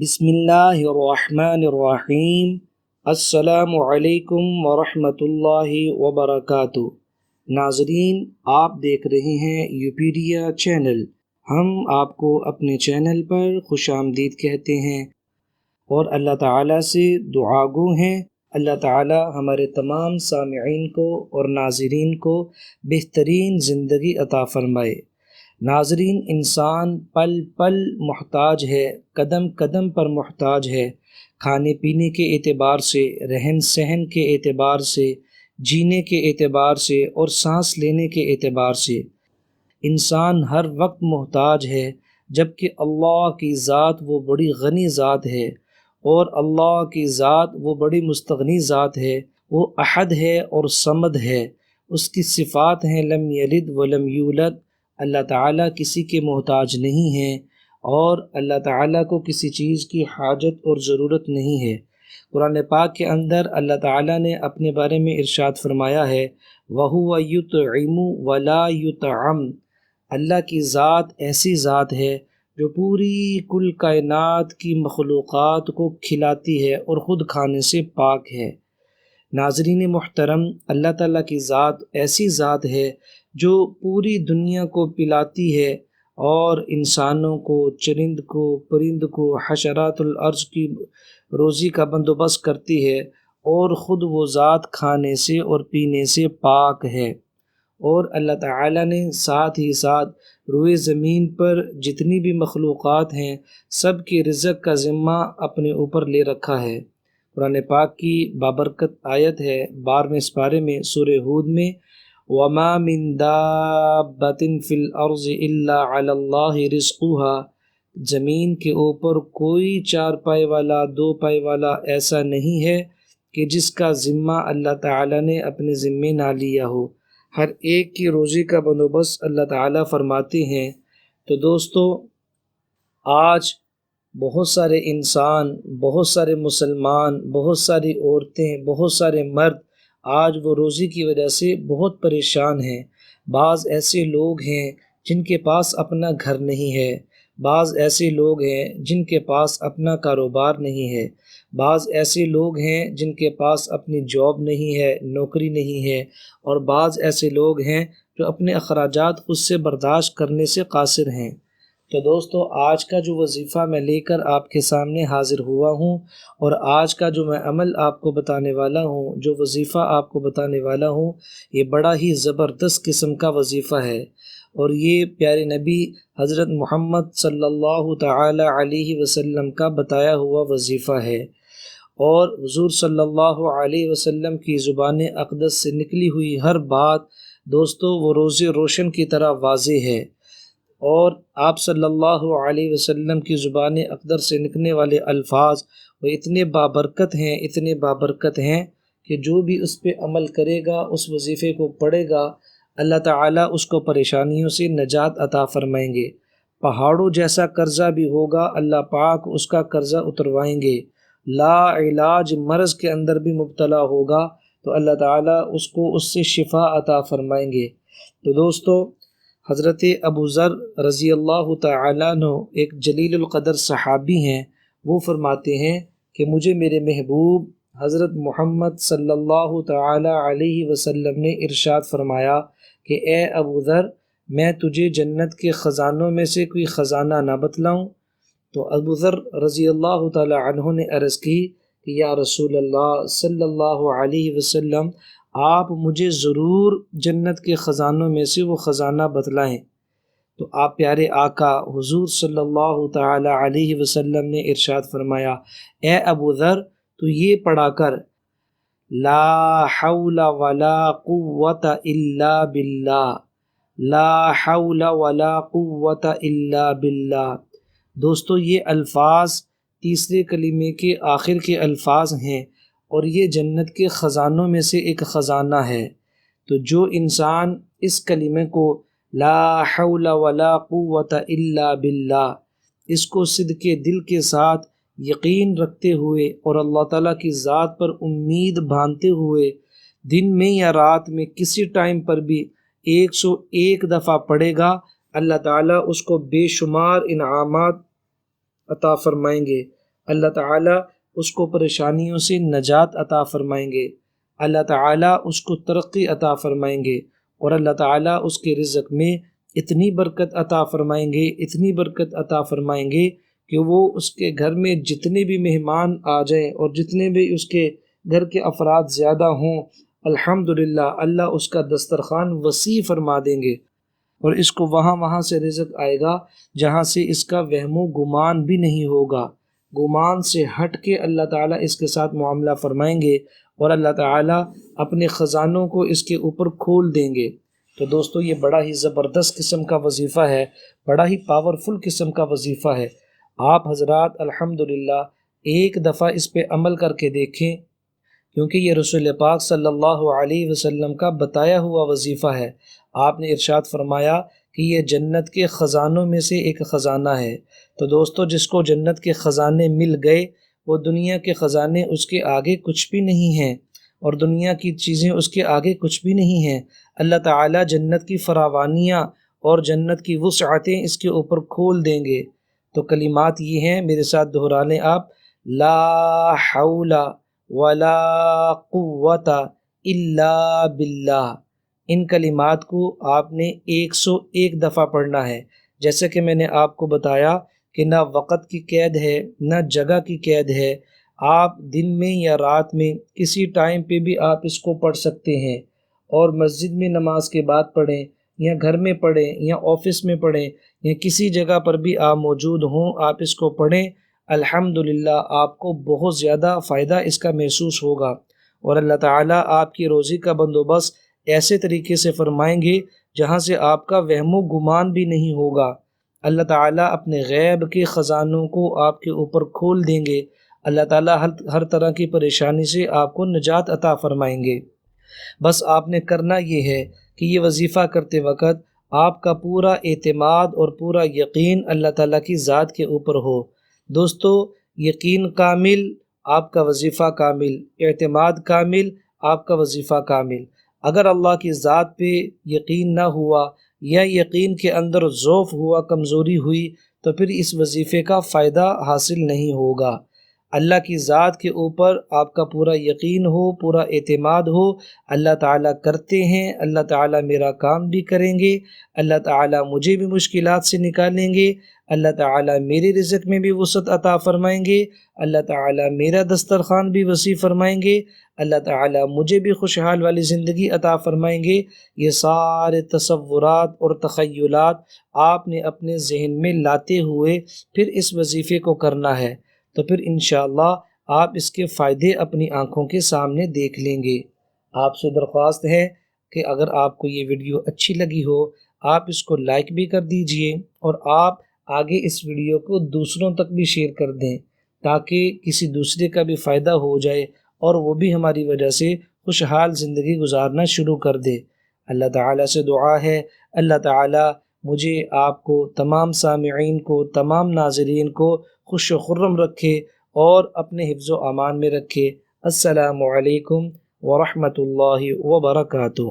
بسم اللہ الرحمن الرحیم۔ السلام علیکم ورحمۃ اللہ وبرکاتہ۔ ناظرین، آپ دیکھ رہے ہیں upedia چینل۔ ہم آپ کو اپنے چینل پر خوش آمدید کہتے ہیں اور اللہ تعالیٰ سے دعا گو ہیں اللہ تعالیٰ ہمارے تمام سامعین کو اور ناظرین کو بہترین زندگی عطا فرمائے۔ ناظرین، انسان پل پل محتاج ہے، قدم قدم پر محتاج ہے، کھانے پینے کے اعتبار سے، رہن سہن کے اعتبار سے، جینے کے اعتبار سے اور سانس لینے کے اعتبار سے انسان ہر وقت محتاج ہے، جبکہ اللہ کی ذات وہ بڑی غنی ذات ہے، اور اللہ کی ذات وہ بڑی مستغنی ذات ہے۔ وہ احد ہے اور صمد ہے، اس کی صفات ہیں لم یلد ولم یولد۔ اللہ تعالیٰ کسی کے محتاج نہیں ہیں اور اللہ تعالیٰ کو کسی چیز کی حاجت اور ضرورت نہیں ہے۔ قرآن پاک کے اندر اللہ تعالیٰ نے اپنے بارے میں ارشاد فرمایا ہے وَهُوَ يُطْعِمُ وَلَا يُطْعَمُ۔ اللہ کی ذات ایسی ذات ہے جو پوری کل کائنات کی مخلوقات کو کھلاتی ہے اور خود کھانے سے پاک ہے۔ ناظرین محترم، اللہ تعالیٰ کی ذات ایسی ذات ہے جو پوری دنیا کو پلاتی ہے اور انسانوں کو، چرند کو، پرند کو، حشرات الارض کی روزی کا بندوبست کرتی ہے، اور خود وہ ذات کھانے سے اور پینے سے پاک ہے۔ اور اللہ تعالیٰ نے ساتھ ہی ساتھ روئے زمین پر جتنی بھی مخلوقات ہیں سب کی رزق کا ذمہ اپنے اوپر لے رکھا ہے۔ قرآن پاک کی بابرکت آیت ہے 12ویں سپارے میں سورہ ہود میں وَمَا مِن دَابَّةٍ فِي الْأَرْضِ إِلَّا عَلَى اللَّهِ رِزْقُهَا۔ زمین کے اوپر کوئی 4 پائے والا، 2 پائے والا ایسا نہیں ہے کہ جس کا ذمہ اللہ تعالیٰ نے اپنے ذمے نہ لیا ہو۔ ہر ایک کی روزی کا بندوبست اللہ تعالیٰ فرماتے ہیں۔ تو دوستو، آج بہت سارے انسان، بہت سارے مسلمان، بہت ساری عورتیں، بہت سارے مرد آج وہ روزی کی وجہ سے بہت پریشان ہیں۔ بعض ایسے لوگ ہیں جن کے پاس اپنا گھر نہیں ہے، بعض ایسے لوگ ہیں جن کے پاس اپنا کاروبار نہیں ہے، بعض ایسے لوگ ہیں جن کے پاس اپنی جاب نہیں ہے، نوکری نہیں ہے، اور بعض ایسے لوگ ہیں جو اپنے اخراجات خود سے برداشت کرنے سے قاصر ہیں۔ تو دوستو، آج کا جو وظیفہ میں لے کر آپ کے سامنے حاضر ہوا ہوں، اور آج کا جو میں عمل آپ کو بتانے والا ہوں، جو وظیفہ آپ کو بتانے والا ہوں، یہ بڑا ہی زبردست قسم کا وظیفہ ہے، اور یہ پیارے نبی حضرت محمد صلی اللہ تعالی علیہ وسلم کا بتایا ہوا وظیفہ ہے، اور حضور صلی اللہ علیہ وسلم کی زبان اقدس سے نکلی ہوئی ہر بات دوستو وہ روز روشن کی طرح واضح ہے، اور آپ صلی اللہ علیہ وسلم کی زبان اقدس سے نکلنے والے الفاظ وہ اتنے بابرکت ہیں، اتنے بابرکت ہیں کہ جو بھی اس پہ عمل کرے گا، اس وظیفے کو پڑھے گا، اللہ تعالیٰ اس کو پریشانیوں سے نجات عطا فرمائیں گے۔ پہاڑوں جیسا قرضہ بھی ہوگا، اللہ پاک اس کا قرضہ اتروائیں گے۔ لا علاج مرض کے اندر بھی مبتلا ہوگا تو اللہ تعالیٰ اس کو اس سے شفا عطا فرمائیں گے۔ تو دوستو، حضرت ابو ذر رضی اللہ تعالیٰ عنہ ایک جلیل القدر صحابی ہیں، وہ فرماتے ہیں کہ مجھے میرے محبوب حضرت محمد صلی اللہ تعالیٰ علیہ وسلم نے ارشاد فرمایا کہ اے ابو ذر، میں تجھے جنت کے خزانوں میں سے کوئی خزانہ نہ بتلاؤں؟ تو ابو ذر رضی اللہ تعالیٰ عنہ نے عرض کی کہ یا رسول اللہ صلی اللہ علیہ وسلم، آپ مجھے ضرور جنت کے خزانوں میں سے وہ خزانہ بتلائیں۔ تو آپ پیارے آقا حضور صلی اللہ تعالی علیہ وسلم نے ارشاد فرمایا اے ابو ذر، تو یہ پڑھا کر لا حول ولا قوت الا باللہ، لا حول ولا قوت الا باللہ۔ دوستو، یہ الفاظ تیسرے کلمے کے آخر کے الفاظ ہیں، اور یہ جنت کے خزانوں میں سے ایک خزانہ ہے۔ تو جو انسان اس کلمے کو لا حول ولا قوت الا باللہ، اس کو صدقے دل کے ساتھ یقین رکھتے ہوئے اور اللہ تعالیٰ کی ذات پر امید باندھتے ہوئے دن میں یا رات میں کسی ٹائم پر بھی 101 دفعہ پڑھے گا، اللہ تعالیٰ اس کو بے شمار انعامات عطا فرمائیں گے۔ اللہ تعالیٰ اس کو پریشانیوں سے نجات عطا فرمائیں گے، اللہ تعالیٰ اس کو ترقی عطا فرمائیں گے، اور اللہ تعالیٰ اس کے رزق میں اتنی برکت عطا فرمائیں گے، اتنی برکت عطا فرمائیں گے کہ وہ اس کے گھر میں جتنے بھی مہمان آ جائیں اور جتنے بھی اس کے گھر کے افراد زیادہ ہوں، الحمدللہ اللہ اس کا دسترخوان وسیع فرما دیں گے، اور اس کو وہاں سے رزق آئے گا جہاں سے اس کا وہم و گمان بھی نہیں ہوگا۔ گمان سے ہٹ کے اللہ تعالیٰ اس کے ساتھ معاملہ فرمائیں گے، اور اللہ تعالیٰ اپنے خزانوں کو اس کے اوپر کھول دیں گے۔ تو دوستو یہ بڑا ہی زبردست قسم کا وظیفہ ہے، بڑا ہی پاورفل قسم کا وظیفہ ہے۔ آپ حضرات الحمدللہ ایک دفعہ اس پہ عمل کر کے دیکھیں، کیونکہ یہ رسول پاک صلی اللہ علیہ وسلم کا بتایا ہوا وظیفہ ہے۔ آپ نے ارشاد فرمایا کہ یہ جنت کے خزانوں میں سے ایک خزانہ ہے۔ تو دوستو جس کو جنت کے خزانے مل گئے، وہ دنیا کے خزانے اس کے آگے کچھ بھی نہیں ہیں، اور دنیا کی چیزیں اس کے آگے کچھ بھی نہیں ہیں۔ اللہ تعالیٰ جنت کی فراوانیاں اور جنت کی وسعتیں اس کے اوپر کھول دیں گے۔ تو کلمات یہ ہیں، میرے ساتھ دہرا لیں آپ: لا حول ولا قوت الا باللہ۔ ان کلمات کو آپ نے 101 دفعہ پڑھنا ہے۔ جیسے کہ میں نے آپ کو بتایا کہ نہ وقت کی قید ہے، نہ جگہ کی قید ہے، آپ دن میں یا رات میں کسی ٹائم پہ بھی آپ اس کو پڑھ سکتے ہیں، اور مسجد میں نماز کے بعد پڑھیں، یا گھر میں پڑھیں، یا آفس میں پڑھیں، یا کسی جگہ پر بھی آپ موجود ہوں، آپ اس کو پڑھیں۔ الحمدللہ آپ کو بہت زیادہ فائدہ اس کا محسوس ہوگا، اور اللہ تعالیٰ آپ کی روزی کا بندوبست ایسے طریقے سے فرمائیں گے جہاں سے آپ کا وہم و گمان بھی نہیں ہوگا۔ اللہ تعالیٰ اپنے غیب کے خزانوں کو آپ کے اوپر کھول دیں گے۔ اللہ تعالیٰ ہر طرح کی پریشانی سے آپ کو نجات عطا فرمائیں گے۔ بس آپ نے کرنا یہ ہے کہ یہ وظیفہ کرتے وقت آپ کا پورا اعتماد اور پورا یقین اللہ تعالیٰ کی ذات کے اوپر ہو۔ دوستو یقین کامل، آپ کا وظیفہ کامل، اعتماد کامل، آپ کا وظیفہ کامل۔ اگر اللہ کی ذات پہ یقین نہ ہوا، یا یقین کے اندر ضعف ہوا، کمزوری ہوئی، تو پھر اس وظیفے کا فائدہ حاصل نہیں ہوگا۔ اللہ کی ذات کے اوپر آپ کا پورا یقین ہو، پورا اعتماد ہو، اللہ تعالیٰ کرتے ہیں، اللہ تعالیٰ میرا کام بھی کریں گے، اللہ تعالیٰ مجھے بھی مشکلات سے نکالیں گے، اللہ تعالیٰ میرے رزق میں بھی وسعت عطا فرمائیں گے، اللہ تعالیٰ میرا دسترخوان بھی وسیع فرمائیں گے، اللہ تعالیٰ مجھے بھی خوشحال والی زندگی عطا فرمائیں گے۔ یہ سارے تصورات اور تخیلات آپ نے اپنے ذہن میں لاتے ہوئے پھر اس وظیفے کو کرنا ہے، تو پھر انشاءاللہ آپ اس کے فائدے اپنی آنکھوں کے سامنے دیکھ لیں گے۔ آپ سے درخواست ہے کہ اگر آپ کو یہ ویڈیو اچھی لگی ہو، آپ اس کو لائک بھی کر دیجئے، اور آپ آگے اس ویڈیو کو دوسروں تک بھی شیئر کر دیں، تاکہ کسی دوسرے کا بھی فائدہ ہو جائے اور وہ بھی ہماری وجہ سے خوشحال زندگی گزارنا شروع کر دے۔ اللہ تعالیٰ سے دعا ہے اللہ تعالیٰ مجھے، آپ کو، تمام سامعین کو، تمام ناظرین کو خوش و خرم رکھے اور اپنے حفظ و امان میں رکھے۔ السلام علیکم ورحمۃ اللہ وبرکاتہ۔